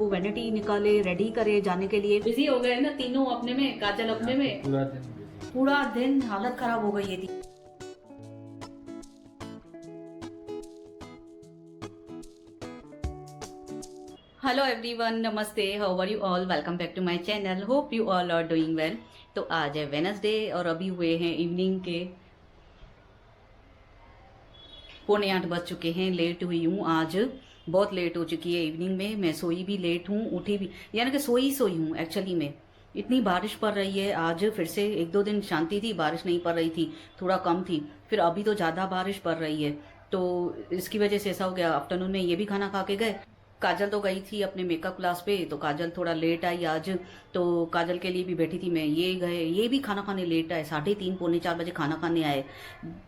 वो वैनिटी निकाले, रेडी करे जाने के लिए। बिजी हो गए ना तीनों अपने में, काजल अपने में, पूरा दिन हालत खराब हो गई थी। हेलो एवरीवन, नमस्ते, how are you all, welcome back to my channel, hope you all are doing well. तो आज है वेडनेसडे और अभी हुए हैं इवनिंग के 7:45 बज चुके हैं। लेट हुई हूँ आज, बहुत लेट हो चुकी है इवनिंग में। मैं सोई भी लेट हूँ, उठी भी, यानी कि सोई हूँ एक्चुअली में। इतनी बारिश पड़ रही है आज फिर से। 1-2 दिन शांति थी, बारिश नहीं पड़ रही थी, थोड़ा कम थी, फिर अभी तो ज़्यादा बारिश पड़ रही है। तो इसकी वजह से ऐसा हो गया। आफ्टरनून में ये भी खाना खा के गए। काजल तो गई थी अपने मेकअप क्लास पे, तो काजल थोड़ा लेट आई आज, तो काजल के लिए भी बैठी थी मैं। ये गए, ये भी खाना खाने लेट आए, 3:30 पौने 4 बजे खाना खाने आए।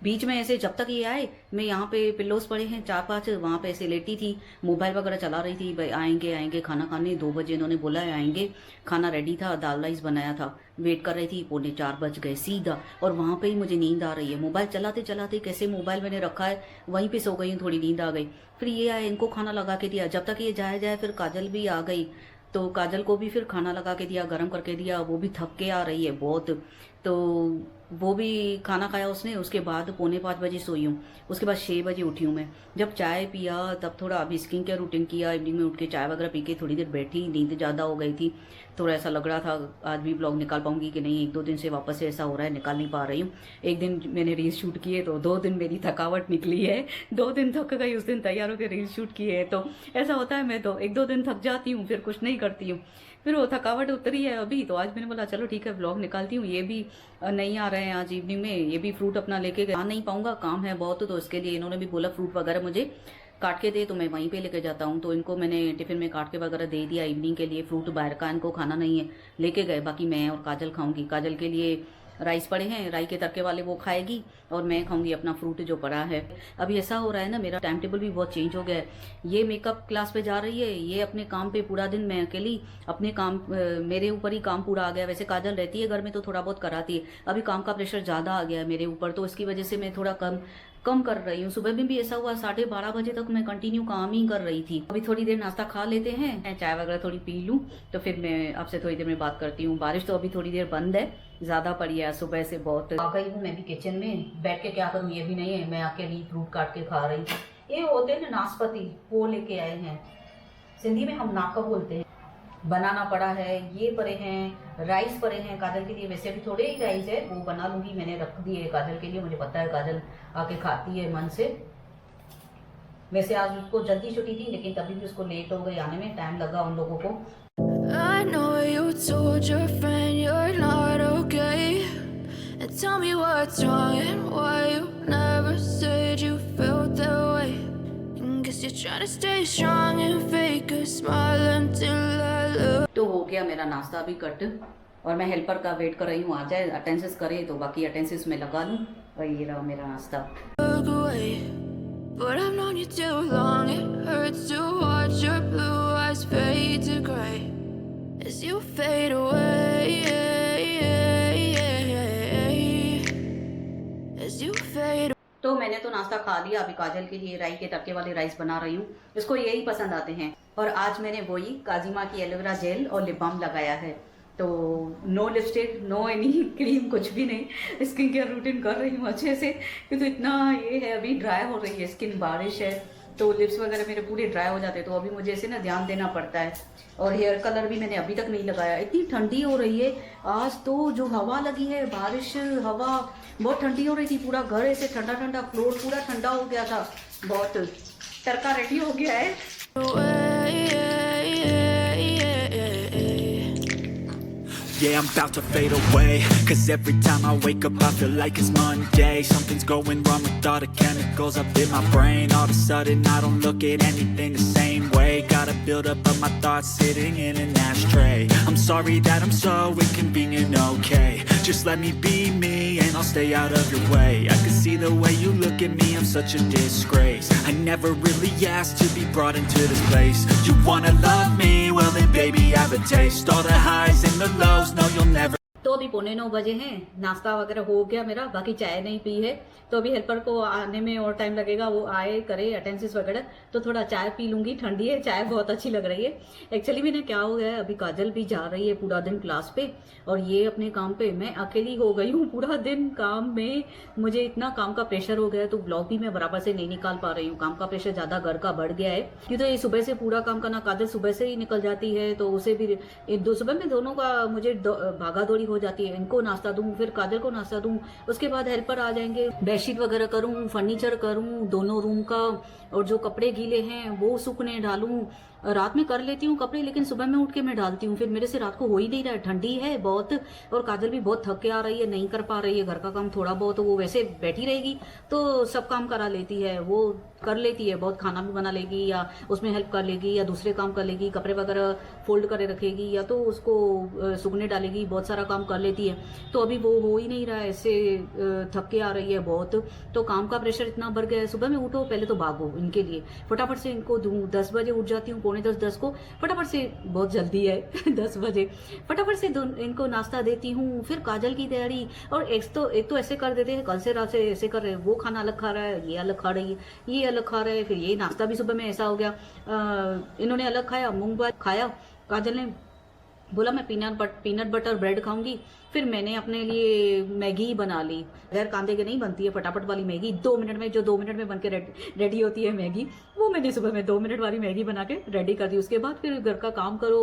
बीच में ऐसे जब तक ये आए, मैं यहाँ पे पिल्लोस पड़े हैं 4-5, वहाँ पे ऐसे लेटी थी, मोबाइल वगैरह चला रही थी। भाई आएंगे आएंगे खाना खाने, 2 बजे इन्होंने बोला है आएंगे। खाना रेडी था, दाल राइस बनाया था, वेट कर रही थी। 3:45 बज गए सीधा, और वहाँ पे ही मुझे नींद आ रही है। मोबाइल चलाते चलाते कैसे मोबाइल मैंने रखा है वहीं पे सो गई हूँ, थोड़ी नींद आ गई। फिर ये आए, इनको खाना लगा के दिया। जब तक ये जाए फिर काजल भी आ गई, तो काजल को भी फिर खाना लगा के दिया, गरम करके दिया। वो भी थक के आ रही है बहुत, तो वो भी खाना खाया उसने। उसके बाद 4:45 बजे सोई हूँ, उसके बाद 6 बजे उठी हूँ मैं। जब चाय पिया तब थोड़ा अभी स्किन केयर रूटीन किया। इवनिंग में उठ के चाय वगैरह पी के थोड़ी देर बैठी, नींद ज़्यादा हो गई थी। थोड़ा ऐसा लग रहा था आज भी ब्लॉग निकाल पाऊंगी कि नहीं। 1-2 दिन से वापस से ऐसा हो रहा है, निकाल नहीं पा रही हूँ। एक दिन मैंने रील शूट किए तो 2 दिन मेरी थकावट निकली है। 2 दिन थक गई, उस दिन तैयार होकर रील शूट किए है। तो ऐसा होता है, मैं तो 1-2 दिन थक जाती हूँ, फिर कुछ नहीं करती हूँ, फिर वो थकावट उतरी है अभी। तो आज मैंने बोला चलो ठीक है व्लॉग निकालती हूँ। ये भी नहीं आ रहे हैं आज इवनिंग में, ये भी फ्रूट अपना लेके गए। आ नहीं पाऊंगा, काम है बहुत, तो इसके लिए इन्होंने भी बोला फ्रूट वगैरह मुझे काट के दे, तो मैं वहीं पे लेके जाता हूँ। तो इनको मैंने टिफिन में काट के वगैरह दे दिया इवनिंग के लिए। फ्रूट बाहर का इनको खाना नहीं है, लेके गए। बाकी मैं और काजल खाऊंगी। काजल के लिए राइस पड़े हैं, राई के तड़के वाले, वो खाएगी, और मैं खाऊंगी अपना फ्रूट जो पड़ा है। अभी ऐसा हो रहा है ना, मेरा टाइम टेबल भी बहुत चेंज हो गया है। ये मेकअप क्लास पे जा रही है, ये अपने काम पे पूरा दिन, मैं अकेली अपने काम, मेरे ऊपर ही काम पूरा आ गया। वैसे काजल रहती है घर में तो थोड़ा बहुत कराती है, अभी काम का प्रेशर ज़्यादा आ गया है मेरे ऊपर, तो इसकी वजह से मैं थोड़ा कम कर रही हूँ। सुबह में भी ऐसा हुआ, 12:30 बजे तक मैं कंटिन्यू काम ही कर रही थी। अभी थोड़ी देर नाश्ता खा लेते हैं, चाय वगैरह थोड़ी पी लूँ, तो फिर मैं आपसे थोड़ी देर में बात करती हूँ। बारिश तो अभी थोड़ी देर बंद है, ज़्यादा पड़ी है सुबह से बहुत। आ गई हूँ मैं भी किचन में, बैठ के क्या करूँ ये भी नहीं है। मैं अकेली फ्रूट काट के खा रही थी। ये होते हैं ना नाशपाती, वो लेके आए हैं, सिंधी में हम नाका बोलते हैं। बनाना पड़ा है, ये पड़े हैं, राइस पड़े हैं काजल के लिए। वैसे अभी थोड़े ही राइस है, वो बना लूंगी, मैंने रख दिए काजल के लिए। मुझे पता है काजल आके खाती है मन से। वैसे आज उसको जल्दी छुट्टी थी, लेकिन तभी भी उसको लेट हो गई आने में, टाइम लगा उन लोगों को। I know you told your friend you're not okay, and tell me what's wrong and why you never said you felt that way. Guess you're trying to stay strong and fake a smile until I look. तो हो गया मेरा नाश्ता अभी cut, और मैं helper का wait कर रही हूँ, आ जाए अटेंडेंस करे तो बाकी अटेंडेंस में लगा लूँ। और ये रहा मेरा नाश्ता। But I've known you too long, it hurts to watch your blue eyes fade to gray as you fade away, as you fade. तो मैंने तो नाश्ता खा लिया। अभी काजल के लिए राई के तड़के वाले राइस बना रही हूँ, इसको यही पसंद आते हैं। और आज मैंने वही काजिमा की एलोवेरा जेल और लिप बाम लगाया है। तो no lipstick, no any cream, कुछ भी नहीं। स्किन केयर रूटीन कर रही हूँ अच्छे से, क्योंकि इतना ये है, अभी ड्राई हो रही है स्किन, बारिश है तो लिप्स वगैरह मेरे पूरे ड्राई हो जाते हैं। तो अभी मुझे इसे ना ध्यान देना पड़ता है। और हेयर कलर भी मैंने अभी तक नहीं लगाया। इतनी ठंडी हो रही है आज, तो जो हवा लगी है, बारिश हवा बहुत ठंडी हो रही थी। पूरा घर ऐसे ठंडा ठंडा, फ्लोर पूरा ठंडा हो गया था बहुत। तड़का रेडी हो गया है। Yeah, I'm about to fade away, 'cause every time I wake up I feel like it's Monday. Something's going wrong with all the chemicals up in my brain. All of a sudden I don't look at anything the same way. Gotta build up of my thoughts sitting in an ashtray. I'm sorry that I'm so inconvenient, okay. Just let me be me and I'll stay out of your way. I can see the way you look at me, I'm such a disgrace. I never really asked to be brought into this place. You wanna love me? Well then baby have a taste. All the highs and the lows, no you'll never. तो अभी 8:45 बजे हैं, नाश्ता वगैरह हो गया मेरा, बाकी चाय नहीं पी है। तो अभी हेल्पर को आने में और टाइम लगेगा, वो आए करे अटेंडेंस वगैरह, तो थोड़ा चाय पी लूंगी। ठंडी है, चाय बहुत अच्छी लग रही है। एक्चुअली मैंने क्या हो गया है, अभी काजल भी जा रही है पूरा दिन क्लास पे और ये अपने काम पे, मैं अकेली हो गई हूँ पूरा दिन काम में। मुझे इतना काम का प्रेशर हो गया है, तो ब्लॉग भी मैं बराबर से नहीं निकाल पा रही हूँ। काम का प्रेशर ज्यादा घर का बढ़ गया है, क्योंकि तो ये सुबह से पूरा काम करना, काजल सुबह से ही निकल जाती है, तो उसे भी सुबह में दोनों का मुझे भागा दौड़ी हो जाती है। इनको नाश्ता दूं, फिर काजल को नाश्ता दूं, उसके बाद हेल्पर आ जाएंगे, बेडशीट वगैरह करूं, फर्नीचर करूं दोनों रूम का, और जो कपड़े गीले हैं वो सूखने डालूं। रात में कर लेती हूँ कपड़े, लेकिन सुबह में उठ के मैं डालती हूँ, फिर मेरे से रात को हो ही नहीं रहा है। ठंडी है बहुत, और काजल भी बहुत थक के आ रही है, नहीं कर पा रही है घर का काम थोड़ा बहुत। वो वैसे बैठी रहेगी तो सब काम करा लेती है, वो कर लेती है बहुत, खाना भी बना लेगी या उसमें हेल्प कर लेगी या दूसरे काम कर लेगी, कपड़े वगैरह फोल्ड करे रखेगी या तो उसको सूखने डालेगी, बहुत सारा काम कर लेती है। तो अभी वो हो ही नहीं रहा है, ऐसे थक के आ रही है बहुत। तो काम का प्रेशर इतना बढ़ गया है, सुबह में उठो पहले तो भागो इनके लिए, फटाफट से इनको दूं। 10 बजे उठ जाती हूँ, 9:45-10 को, फटाफट से, बहुत जल्दी है 10 बजे फटाफट से इनको नाश्ता देती हूँ। फिर काजल की तैयारी, और एक तो ऐसे कर देते हैं, कल से रात से ऐसे कर रहे हैं, वो खाना अलग खा रहा है, ये अलग खा रही है, ये अलग खा रहे हैं। फिर ये नाश्ता भी सुबह में ऐसा हो गया, इन्होंने अलग खाया, मूंग दाल खाया, काजल ने बोला मैं पीनट बटर ब्रेड खाऊंगी। फिर मैंने अपने लिए मैगी बना ली, गैर कांदे के नहीं बनती है, फटाफट वाली मैगी 2 मिनट में, जो 2 मिनट में बनके रेडी होती है मैगी, वो मैंने सुबह में 2 मिनट वाली मैगी बना के रेडी कर दी। उसके बाद फिर घर का काम करो,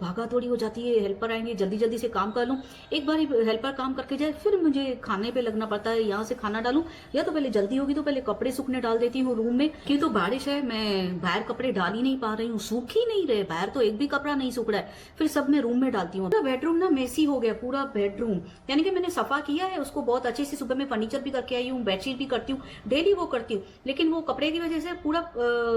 भागा दौड़ी हो जाती है, हेल्पर आएंगे, जल्दी जल्दी से काम कर लूँ। एक बार हेल्पर काम करके जाए, फिर मुझे खाने पे लगना पड़ता है, यहाँ से खाना डालूं, या तो पहले जल्दी होगी तो पहले कपड़े सूखने डाल देती हूँ रूम में, क्योंकि तो बारिश है, मैं बाहर कपड़े डाल ही नहीं पा रही हूँ, सूख ही नहीं रहे बाहर, तो एक भी कपड़ा नहीं सूख रहा है। फिर सब मैं रूम में डालती हूँ। पूरा बेडरूम ना मेसी हो गया, पूरा बेडरूम, यानी कि मैंने सफा किया है उसको बहुत अच्छे से। सुबह में फर्नीचर भी करके आई हूँ, बेडशीट भी करती हूँ, डेली वो करती हूँ, लेकिन वो कपड़े की वजह से पूरा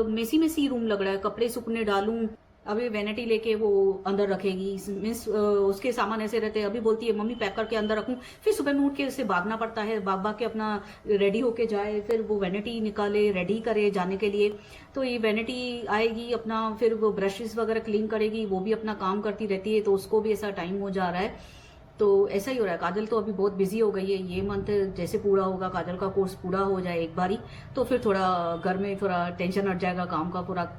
मेसी रूम लग रहा है। कपड़े सूखने डालूं, अभी वैनिटी लेके वो अंदर रखेगी, मीन्स उसके सामान ऐसे रहते हैं। अभी बोलती है मम्मी पैक करके अंदर रखूं, फिर सुबह में उठ के उसे भागना पड़ता है, भाग के अपना रेडी होके जाए, फिर वो वैनिटी निकाले, रेडी करे जाने के लिए। तो ये वैनिटी आएगी अपना, फिर वो ब्रशेस वगैरह क्लीन करेगी, वो भी अपना काम करती रहती है, तो उसको भी ऐसा टाइम हो जा रहा है। तो ऐसा ही हो रहा है। काजल तो अभी बहुत बिजी हो गई है, ये मंथ जैसे पूरा होगा, काजल का कोर्स पूरा हो जाए एक बारी, तो फिर थोड़ा घर में थोड़ा टेंशन हट जाएगा, काम का पूरा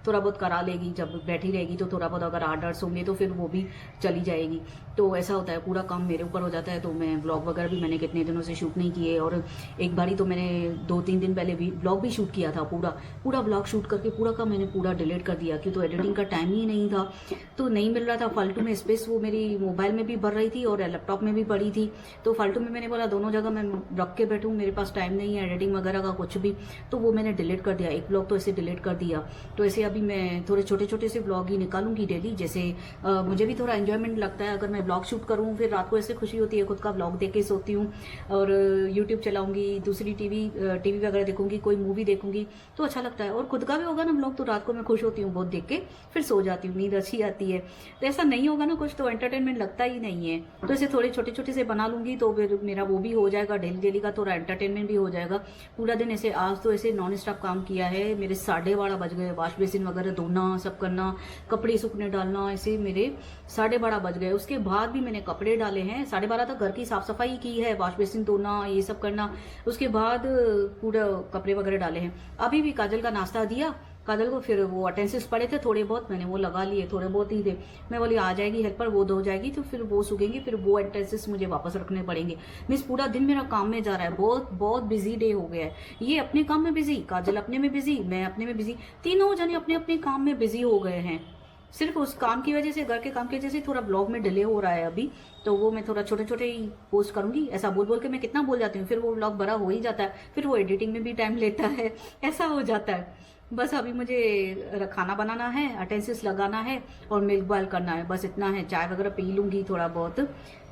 थोड़ा बहुत करा लेगी। जब बैठी रहेगी तो थोड़ा बहुत अगर आर्डर्स होंगे तो फिर वो भी चली जाएगी। तो ऐसा होता है, पूरा काम मेरे ऊपर हो जाता है। तो मैं व्लॉग वगैरह भी मैंने कितने दिनों से शूट नहीं किए, और एक बारी तो मैंने 2-3 दिन पहले भी व्लॉग भी शूट किया था, पूरा व्लॉग शूट करके पूरा का मैंने पूरा डिलीट कर दिया, क्योंकि तो एडिटिंग का टाइम ही नहीं था, तो नहीं मिल रहा था। फालतू में स्पेस वो मेरी मोबाइल में भी भर रही थी और लैपटॉप में भी पड़ी थी, तो फालतू में मैंने बोला दोनों जगह मैं रख के बैठूँ, मेरे पास टाइम नहीं है एडिटिंग वगैरह का कुछ भी, तो वो मैंने डिलीट कर दिया। एक व्लॉग तो ऐसे डिलीट कर दिया। तो ऐसे अभी मैं थोड़े छोटे छोटे से ब्लॉग ही निकालूंगी डेली, जैसे मुझे भी थोड़ा एंजॉयमेंट लगता है अगर मैं ब्लॉग शूट करूँ, फिर रात को ऐसे खुशी होती है, खुद का ब्लॉग देख के सोती हूँ, और यूट्यूब चलाऊंगी, दूसरी टीवी वगैरह देखूंगी, कोई मूवी देखूंगी, तो अच्छा लगता है। और खुद का भी होगा ना ब्लॉग, तो रात को मैं खुश होती हूँ बहुत देख के, फिर सो जाती हूँ, नींद अच्छी आती है। तो ऐसा नहीं होगा ना कुछ, तो एंटरटेनमेंट लगता ही नहीं है। तो ऐसे थोड़े छोटे छोटे से बना लूंगी, तो फिर मेरा वो भी हो जाएगा, डेली का थोड़ा एंटरटेनमेंट भी हो जाएगा। पूरा दिन ऐसे, आज तो ऐसे नॉन स्टॉप काम किया है, मेरे 12:30 बज गए, वॉश बेसिन वगैरह धोना, सब करना, कपड़े सूखने डालना, ऐसे मेरे 12:30 बज गए। उसके बाद भी मैंने कपड़े डाले हैं, 12:30 तक घर की साफ सफाई की है, वॉश बेसिन धोना, ये सब करना, उसके बाद पूरा कपड़े वगैरह डाले हैं। अभी भी काजल का नाश्ता दिया, काजल को फिर वो अटेंडेंस पड़े थे थोड़े बहुत, मैंने वो लगा लिए, थोड़े बहुत ही थे। मैं बोली आ जाएगी हेल्पर, वो धो जाएगी, तो फिर वो सूखेंगे, फिर वो अटेंडेंस मुझे वापस रखने पड़ेंगे। मीन्स पूरा दिन मेरा काम में जा रहा है, बहुत बिजी डे हो गया है। ये अपने काम में बिजी, काजल अपने में बिजी, मैं अपने में बिजी, तीनों जने अपने अपने काम में बिजी हो गए हैं। सिर्फ उस काम की वजह से, घर के काम की वजह से थोड़ा ब्लॉग में डिले हो रहा है अभी, तो वो मैं थोड़ा छोटे छोटे ही पोस्ट करूंगी। ऐसा बोल के मैं कितना बोल जाती हूँ, फिर वो ब्लॉग बड़ा हो ही जाता है, फिर वो एडिटिंग में भी टाइम लेता है, ऐसा हो जाता है। बस अभी मुझे खाना बनाना है, अटेंडेंस लगाना है और मिल्क बॉयल करना है, बस इतना है। चाय वगैरह पी लूंगी थोड़ा बहुत,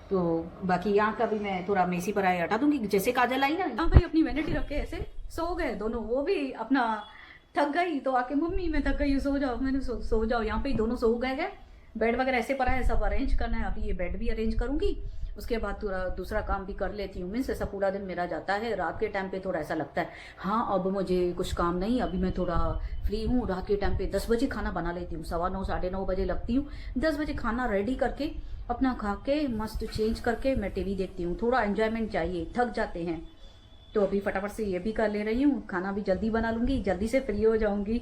तो बाकी यहाँ का भी मैं थोड़ा मेसी पर हटा दूंगी। जैसे काजल आई ना, यहाँ भाई अपनी वैनिटी रख के ऐसे सो गए दोनों, वो भी अपना थक गई, तो आके मम्मी मैं थक गई, सो जाओ। मैंने सो जाओ, यहाँ पे दोनों सो गए हैं। बेड वगैरह ऐसे पड़ा है, सब अरेंज करना है, अभी ये बेड भी अरेंज करूंगी। उसके बाद थोड़ा दूसरा काम भी कर लेती हूँ। मीन्स ऐसा पूरा दिन मेरा जाता है। रात के टाइम पे थोड़ा ऐसा लगता है हाँ अब मुझे कुछ काम नहीं, अभी मैं थोड़ा फ्री हूँ। रात के टाइम पे 10 बजे खाना बना लेती हूँ, 9:15 9:30 बजे लगती हूँ। 10 बजे खाना रेडी करके अपना खा के मस्त चेंज करके मैं टीवी देखती हूँ। थोड़ा एंजॉयमेंट चाहिए, थक जाते हैं। तो अभी फटाफट से ये भी कर ले रही हूँ, खाना भी जल्दी बना लूंगी, जल्दी से फ्री हो जाऊंगी।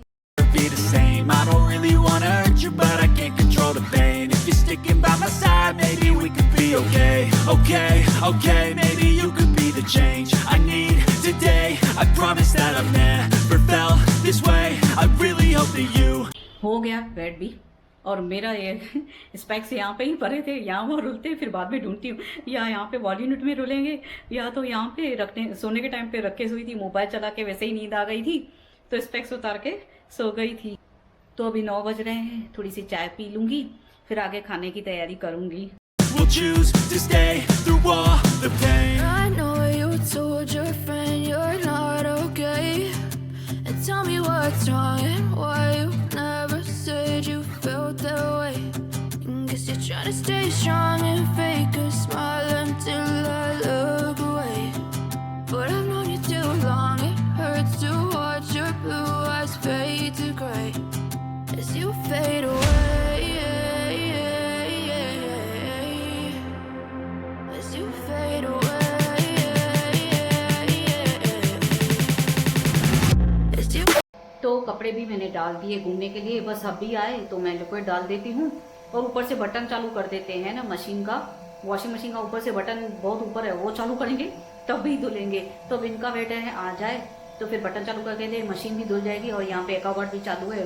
Be the same. I don't really wanna hurt you, but I can't control the pain. If you're sticking by my side, maybe we could be okay. Okay, okay, maybe you could be the change I need today. I promise that I've never felt this way. I really hope that you हो गया bed भी। और मेरा ये specs यहाँ पे ही पड़े थे, यहाँ वो रुलते फिर बाद में ढूंढती हूँ या यहाँ पे बॉडी यूनिट में रुलेंगे या तो यहाँ पे रखने सोने के टाइम पे रख के सोई थी। मोबाइल चला के वैसे ही नींद आ गई थी तो स्पेक्स उतार के सो गई थी। तो अभी 9 बज रहे हैं, थोड़ी सी चाय पी लूंगी फिर आगे खाने की तैयारी करूंगी। will choose to stay through all the pain. I know you told your friend you're not okay, and tell me what's wrong and why you never said you felt that way. Guess you're trying to stay strong and fake a smile until I look away. But I've known you too long, it hurts to watch your blue eyes fade to gray as you fade away. As you fade away. As you तो कपड़े भी मैंने डाल दिए घूमने के लिए, बस अभी आए तो मैं लिक्विड डाल देती हूँ। और ऊपर से बटन चालू कर देते हैं ना मशीन का, वॉशिंग मशीन का ऊपर से बटन बहुत ऊपर है, वो चालू करेंगे तब भी धुलेंगे। तो अब इनका वेट है आ जाए तो फिर बटन चालू करके दे मशीन भी धुल जाएगी। और यहाँ पे एक्वागार्ड भी चालू है,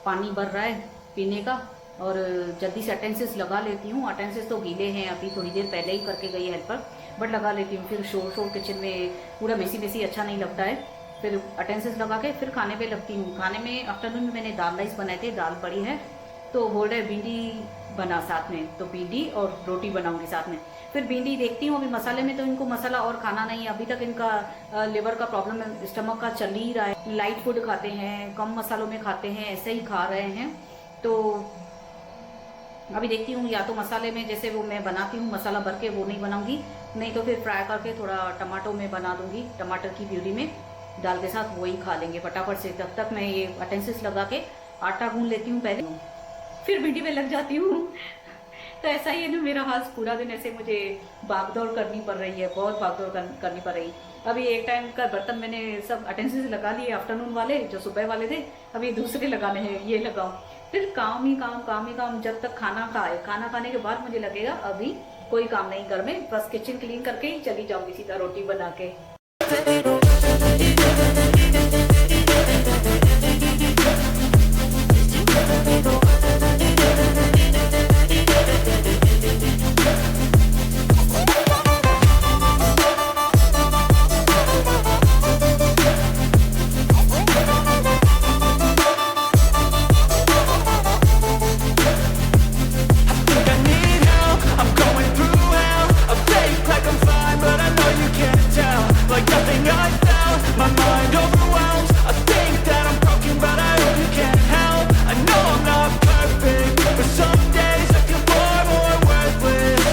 पानी भर रहा है पीने का। और जल्दी से अटेंसेस लगा लेती हूँ। अटेंसेस तो गीले हैं, अभी थोड़ी देर पहले ही करके गई हेल्पर, बट लगा लेती हूँ। फिर शोर किचन में पूरा मेसी मेसी अच्छा नहीं लगता है। फिर अटेंसेस लगा के फिर खाने पे लगती हूँ। खाने में आफ्टरनून में मैंने दाल राइस बनाए थे, दाल पड़ी है तो बोल रहे भिंडी बना साथ में, तो भिंडी और रोटी बनाऊंगी साथ में। फिर भिंडी देखती हूँ अभी मसाले में तो इनको मसाला और खाना नहीं है, अभी तक इनका लिवर का प्रॉब्लम है, स्टमक का चल ही रहा है। लाइट फूड खाते हैं, कम मसालों में खाते हैं, ऐसे ही खा रहे हैं। तो अभी देखती हूँ या तो मसाले में जैसे वो मैं बनाती हूँ मसाला भर के वो नहीं बनाऊंगी, नहीं तो फिर फ्राई करके थोड़ा टमाटो में बना दूंगी, टमाटर की प्यूरी में दाल के साथ वही खा लेंगे फटाफट से। तब तक मैं ये अटेंसिस लगा के आटा गूंद लेती हूँ पहले, फिर भिंडी में लग जाती हूँ। तो ऐसा ही है ना मेरा हाल, पूरा दिन ऐसे मुझे भागदौड़ करनी पड़ रही है, बहुत भागदौड़ करनी पड़ रही। अभी एक टाइम का बर्तन मैंने सब अटेंसिस लगा लिए, आफ्टरनून वाले जो सुबह वाले थे, अभी दूसरे लगाने हैं, ये लगाओ। फिर काम ही काम जब तक खाना खाए। खाना खाने के बाद मुझे लगेगा अभी कोई काम नहीं घर में, बस किचन क्लीन करके ही चली जाऊंगी सीधा रोटी बना के। think I need help. I'm going through hell. I fake like I'm fine, but I know you can't tell. Like nothing I felt, my mind overwhelms. I think that I'm broken, but I hope you can't help. I know I'm not perfect, but some days I feel far more worthless.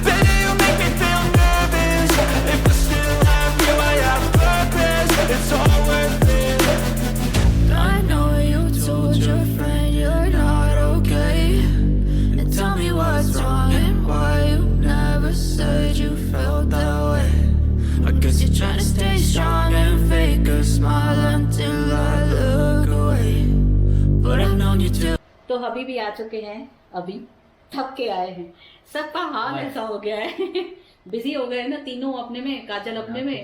Baby, you make me feel nervous. If I still have you, I have purpose. It's all worth it. I know you told your friend you're not okay, and tell me what's wrong and why you never said you felt that way. I guess you're trying to stay strong and fake a smile until I look away. But I've known you too. तो अभी भी आ चुके हैं, अभी थक के आए हैं। सबका हाल ऐसा हो गया है बिजी हो गए ना तीनों अपने में, काजल अपने में,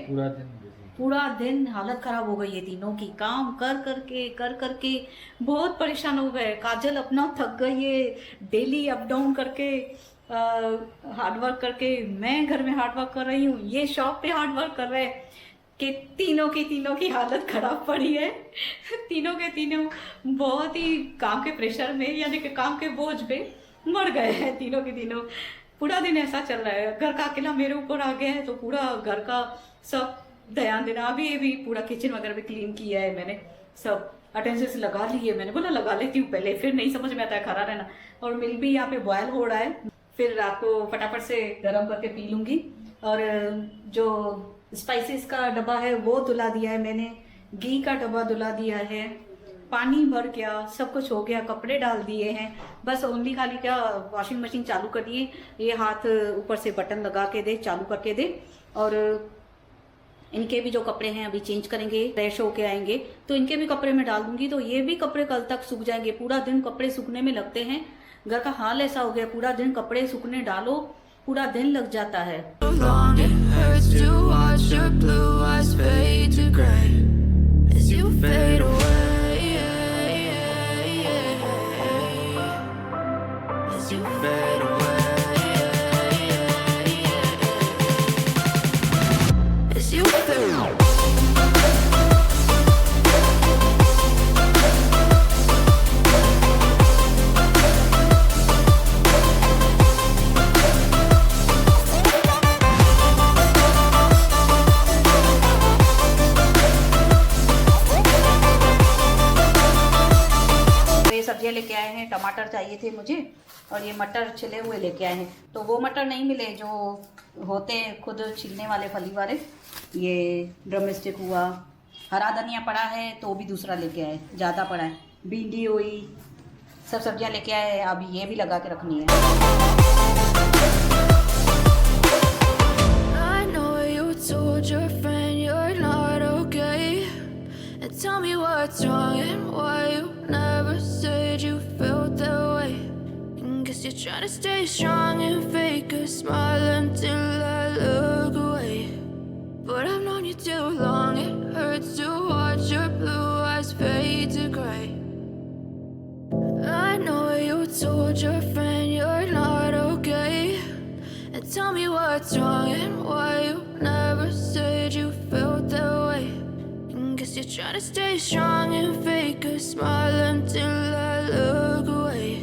पूरा दिन हालत खराब हो गई है तीनों की। काम कर करके बहुत परेशान हो गए। काजल अपना थक गई है डेली अप डाउन करके, हार्ड वर्क करके। मैं घर में हार्ड वर्क कर रही हूँ, ये शॉप पे हार्ड वर्क कर रहे हैं कि तीनों की हालत खराब पड़ी है। तीनों के तीनों बहुत ही काम के प्रेशर में, यानी कि काम के बोझ पे मर गए हैं तीनों के तीनों। पूरा दिन ऐसा चल रहा है, घर का अकेला मेरे ऊपर आ गया है तो पूरा घर का सब ध्यान देना। अभी ये भी पूरा किचन वगैरह भी क्लीन किया है मैंने, सब अटेंडेंस लगा ली है। मैंने बोला लगा लेती हूँ पहले, फिर नहीं समझ में आता है खड़ा रहना। और मिल भी यहाँ पे बॉयल हो रहा है, फिर रात को फटाफट से गर्म करके पी लूँगी। और जो स्पाइसेस का डब्बा है वो धुला दिया है मैंने, घी का डब्बा धुला दिया है, पानी भर गया, सब कुछ हो गया, कपड़े डाल दिए हैं। बस ओनली खाली क्या वॉशिंग मशीन चालू कर दिए, ये हाथ ऊपर से बटन लगा के दे, चालू करके दे। और इनके भी जो कपड़े हैं अभी चेंज करेंगे, फ्रेश होके आएंगे तो इनके भी कपड़े में डाल दूंगी, तो ये भी कपड़े कल तक सूख जाएंगे। पूरा दिन कपड़े सूखने में लगते हैं, घर का हाल ऐसा हो गया, पूरा दिन कपड़े सूखने डालो पूरा दिन लग जाता है। Long it hurts to watch your blue eyes fade to gray as you fade away, as you fade away, as you fade away. सब्जियां लेके आए हैं, टमाटर चाहिए थे मुझे और ये मटर छिले हुए लेके आए हैं। तो वो मटर नहीं मिले जो होते हैं खुद छिलने वाले फली वाले, ये ड्रमस्टिक हुआ, हरा धनिया पड़ा है तो भी दूसरा लेके आए, ज़्यादा पड़ा है, भिंडी हुई, सब सब्जियां लेके आए। अभी ये भी लगा के रखनी है। I know you told your friend you're not okay, and tell me what's wrong and why you never said you felt that way. Guess you're trying to stay strong and fake a smile until I look away. But I've known you too long, it hurts to watch your blue eyes fade to gray. I know you told your friend you're not okay, and tell me what's wrong and why you never said you felt that way. Guess you're trying to stay strong and fake a smile until I look away.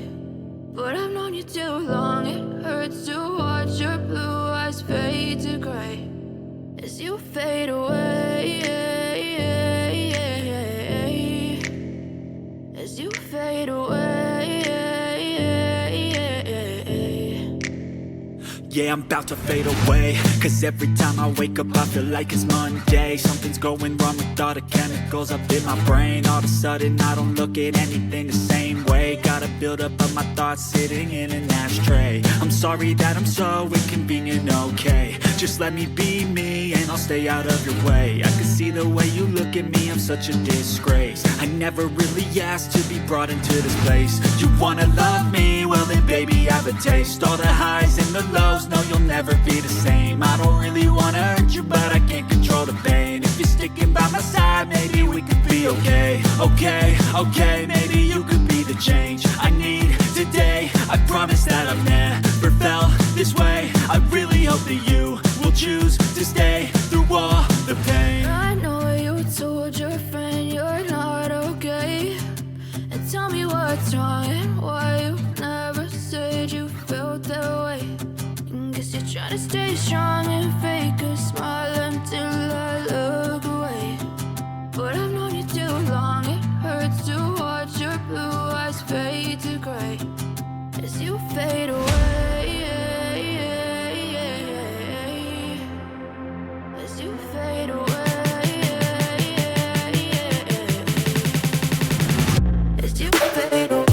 But I've known you too long, it hurts to watch your blue eyes fade to gray as you fade away, as you fade away. Yeah, I'm about to fade away, 'cause every time I wake up I feel like it's Monday. Something's going wrong with all the chemicals up in my brain. All of a sudden I don't look at anything the same way. Got a build up of my thoughts sitting in an ashtray. I'm sorry that I'm so inconvenient, okay. Just let me be me and I'll stay out of your way. I can see the way you look at me, I'm such a disgrace. I never really asked to be brought into this place. You wanna love me? Well then baby I have a taste. All the highs and the lows, no you'll never be the same. I don't really wanna hurt you but I can't control the pain. If you're sticking by my side maybe we could be okay. Okay, okay, maybe you could be the change I need today. I promise that I've never felt this way. I really hope that you will choose to stay through all the pain. I know you told your friend you're not okay, and tell me what's wrong and why you never said you felt that way. Guess you're trying to stay strong and fake a smile until I look away. But I've known you too long, it hurts to watch your blue eyes fade to gray as you fade away, as you fade away, as you fade away.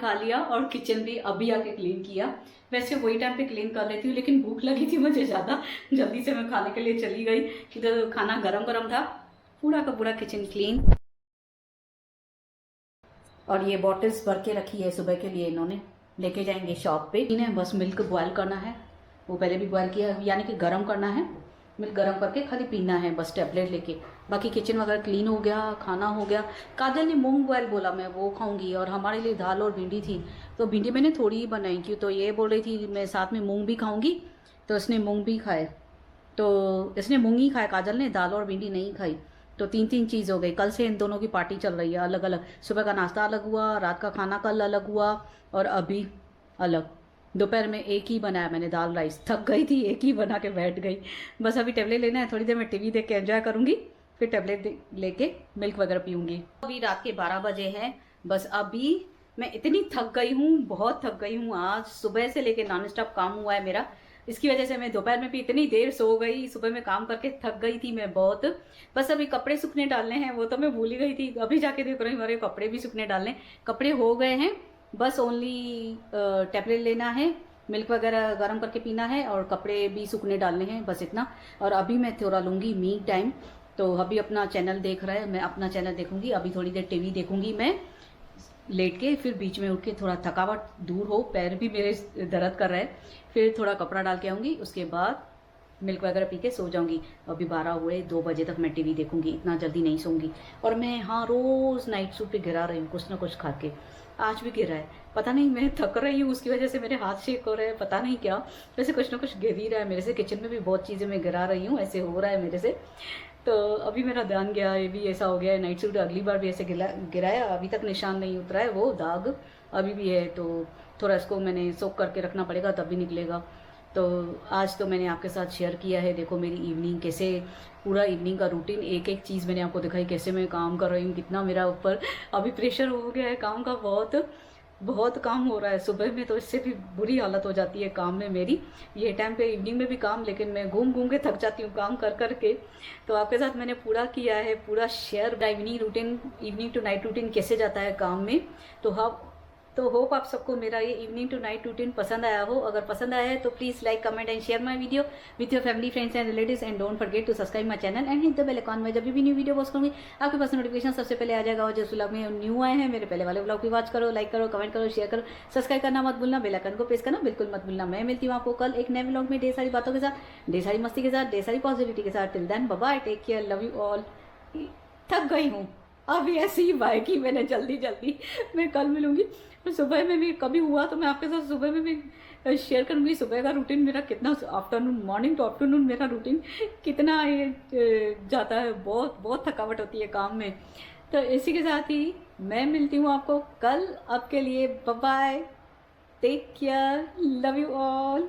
खा लिया और kitchen भी अभी आके clean किया। वैसे वही time पे क्लीन कर लेती हूँ लेकिन भूख लगी थी मुझे ज़्यादा, जल्दी से मैं खाने के लिए चली गई। इधर खाना गरम गरम था, पूरा का पूरा किचन क्लीन। और ये बॉटल्स भर के रखी है सुबह के लिए, इन्होंने लेके जाएंगे शॉप पे। इन्हें बस मिल्क बॉयल करना है, वो पहले भी बॉयल किया यानी कि गर्म करना है मिल्क गर्म करके खाली पीना है बस टैबलेट लेके। बाकी किचन वगैरह क्लीन हो गया, खाना हो गया। काजल ने मूंग बॉयल बोला, मैं वो खाऊंगी, और हमारे लिए दाल और भिंडी थी, तो भिंडी मैंने थोड़ी ही बनाई क्यों, तो ये बोल रही थी मैं साथ में मूंग भी खाऊंगी, तो इसने मूंग भी खाए, तो इसने मूंग ही खाया काजल ने, दाल और भिंडी नहीं खाई। तो 3 चीज़ हो गई। कल से इन दोनों की पार्टी चल रही है अलग अलग, सुबह का नाश्ता अलग हुआ, रात का खाना कल अलग हुआ, और अभी अलग। दोपहर में एक ही बनाया मैंने दाल राइस, थक गई थी, एक ही बना के बैठ गई। बस अभी टेबलेट लेना है, थोड़ी देर में टीवी देख के एंजॉय करूँगी, फिर टेबलेट लेके मिल्क वगैरह पीऊँगी। अभी रात के 12 बजे हैं। बस अभी मैं इतनी थक गई हूँ, बहुत थक गई हूँ। आज सुबह से लेके नॉन स्टॉप काम हुआ है मेरा, इसकी वजह से मैं दोपहर में भी इतनी देर सो गई, सुबह में काम करके थक गई थी मैं बहुत। बस अभी कपड़े सूखने डालने हैं, वो तो मैं भूल ही गई थी, अभी जाके देख रही हूँ हमारे कपड़े भी सूखने डालने। कपड़े हो गए हैं, बस ओनली टैबलेट लेना है, मिल्क वगैरह गर्म करके पीना है, और कपड़े भी सूखने डालने हैं, बस इतना। और अभी मैं थोड़ा लूँगी मी टाइम, तो अभी अपना चैनल देख रहा है, मैं अपना चैनल देखूंगी, अभी थोड़ी देर टीवी देखूंगी मैं लेट के, फिर बीच में उठ के थोड़ा थकावट दूर हो, पैर भी मेरे दर्द कर रहे हैं, फिर थोड़ा कपड़ा डाल के आऊँगी, उसके बाद मिल्क वगैरह पी के सो जाऊंगी। अभी 12 हुए, 2 बजे तक मैं टीवी देखूंगी, इतना जल्दी नहीं सोऊंगी। और मैं हाँ रोज़ नाइट सूट पे गिरा रही हूँ कुछ ना कुछ खा के, आज भी गिरा है, पता नहीं, मैं थक रही हूँ उसकी वजह से मेरे हाथ शेक हो रहे हैं, पता नहीं क्या, वैसे कुछ ना कुछ गिर ही रहा है मेरे से। किचन में भी बहुत चीज़ें मैं गिरा रही हूँ, ऐसे हो रहा है मेरे से। तो अभी मेरा ध्यान गया, ये भी ऐसा हो गया है। नाइट सूट अगली बार भी ऐसे गिराया, अभी तक निशान नहीं उतरा है, वो दाग अभी भी है, तो थोड़ा इसको मैंने सोक करके रखना पड़ेगा तभी निकलेगा। तो आज तो मैंने आपके साथ शेयर किया है, देखो मेरी इवनिंग कैसे, पूरा इवनिंग का रूटीन, एक एक चीज़ मैंने आपको दिखाई, कैसे मैं काम कर रही हूँ, कितना मेरा ऊपर अभी प्रेशर हो गया है काम का, बहुत बहुत काम हो रहा है। सुबह में तो इससे भी बुरी हालत हो जाती है काम में मेरी, ये टाइम पे इवनिंग में भी काम, लेकिन मैं घूम घूम के थक जाती हूँ काम कर कर के। तो आपके साथ मैंने पूरा किया है, पूरा share evening routine, evening to night routine कैसे जाता है काम में। तो होप आप सबको मेरा ये इवनिंग टू नाइट रूटीन पसंद आया हो। अगर पसंद आया है तो please like, comment and share my video with your family, friends and relatives, and don't forget to subscribe my channel and hit the bell icon. में जब भी न्यू वीडियो पोस्ट करूँगी आपके पास नोटिफिकेशन सबसे पहले आ जाएगा। और जिस व्लॉग में न्यू आए हैं, मेरे पहले वाले व्लॉग भी वॉच करो, लाइक करो, कमेंट करो, शेयर करो, सब्सक्राइब करना मत भूलना, बेल आइकन को प्रेस करना बिल्कुल मत भूलना। मैं मिलती हूँ आपको कल एक नए व्लॉग में, ढेर सारी बातों के साथ, ढेर सारी मस्ती के साथ, ढेर सारी पॉजिटिविटी के साथ। Till then bye bye, take care, love you all. थक गई हूँ अभी, ऐसे ही बाय की मैंने, जल्दी जल्दी मैं कल मिलूंगी। सुबह में भी कभी हुआ तो मैं आपके साथ सुबह में भी शेयर करूंगी, सुबह का रूटीन मेरा कितना, आफ्टरनून, मॉर्निंग टू आफ्टरनून मेरा रूटीन कितना ये जाता है, बहुत बहुत थकावट होती है काम में। तो इसी के साथ ही मैं मिलती हूँ आपको कल, अब के लिए bye bye, take care, love you all.